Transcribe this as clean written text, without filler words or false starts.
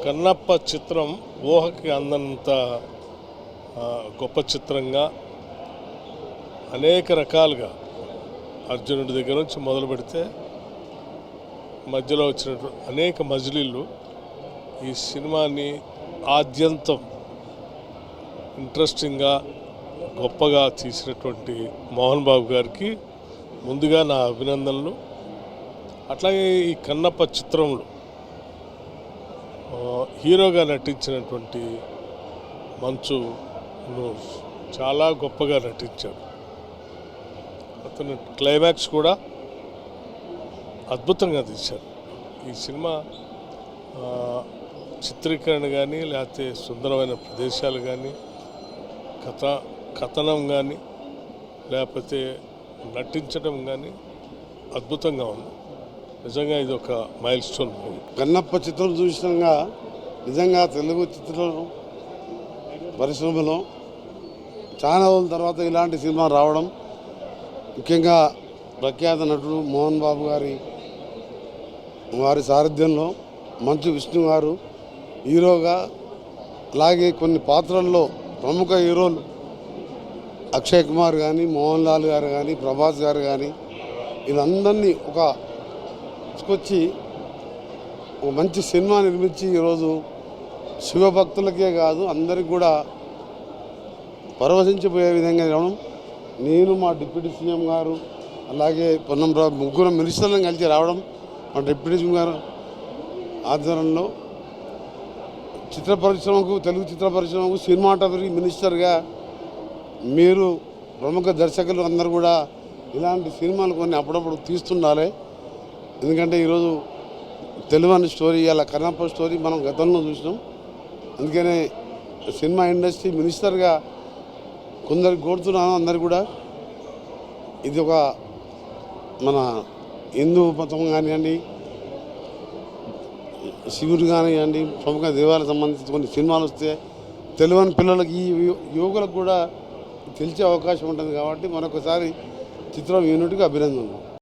కన్నప్ప చిత్రం ఊహకి అందంత గొప్ప చిత్రంగా అనేక రకాలుగా అర్జునుడి దగ్గర నుంచి మొదలు పెడితే మధ్యలో వచ్చినటువంటి అనేక మజిలీలు ఈ సినిమాని ఆద్యంతం ఇంట్రెస్టింగ్గా గొప్పగా తీసినటువంటి మోహన్ బాబు గారికి ముందుగా నా అభినందనలు. అట్లాగే ఈ కన్నప్ప చిత్రంలో హీరోగా నటించినటువంటి మంచును చాలా గొప్పగా నటించాడు. అతను క్లైమాక్స్ కూడా అద్భుతంగా తీశారు. ఈ సినిమా చిత్రీకరణ కానీ లేకపోతే సుందరమైన ప్రదేశాలు కానీ కథనం కానీ లేకపోతే నటించడం కానీ అద్భుతంగా ఉంది. నిజంగా ఇది ఒక మైల్ స్టోన్ మూవీ. కన్నప్ప చిత్రం చూసినాక నిజంగా తెలుగు చిత్ర పరిశ్రమలో చాలా రోజుల తర్వాత ఇలాంటి సినిమా రావడం, ముఖ్యంగా ప్రఖ్యాత నటుడు మోహన్ బాబు వారి సారథ్యంలో మంచు విష్ణు గారు హీరోగా, అలాగే కొన్ని పాత్రల్లో ప్రముఖ హీరోలు అక్షయ్ కుమార్ కానీ, మోహన్ లాల్ గారు కానీ, ప్రభాస్ గారు కానీ వీళ్ళందరినీ తీసుకొచ్చి ఒక మంచి సినిమా నిర్మించి ఈరోజు శివభక్తులకే కాదు అందరికి కూడా పరవశించిపోయే విధంగా రావడం, నేను మా డిప్యూటీ సీఎం గారు అలాగే పొన్నం ముగ్గురు మినిస్టర్లను కలిసి రావడం, మా డిప్యూటీ సీఎం గారు ఆధ్వర్యంలో చిత్ర పరిశ్రమకు, తెలుగు చిత్ర పరిశ్రమకు సినిమాటోగ్రఫీ మినిస్టర్గా మీరు ప్రముఖ దర్శకులు అందరూ కూడా ఇలాంటి సినిమాలు కొన్ని అప్పుడప్పుడు తీస్తుండాలి. ఎందుకంటే ఈరోజు తెలుగు స్టోరీ, అలా కన్నప్ప స్టోరీ మనం గతంలో చూసినాం. అందుకనే సినిమా ఇండస్ట్రీ మినిస్టర్గా కొందరికి కోరుతున్నాను, అందరు కూడా ఇది ఒక మన హిందూ మతం కానివ్వండి, శివుడు కానివ్వండి, ప్రముఖ దేవాలకు సంబంధించి కొన్ని సినిమాలు వస్తే తెలుగు పిల్లలకి, ఈ యువకులకు కూడా తెలిసే అవకాశం ఉంటుంది. కాబట్టి మరొకసారి చిత్రం యూనిట్కి అభినందనలు.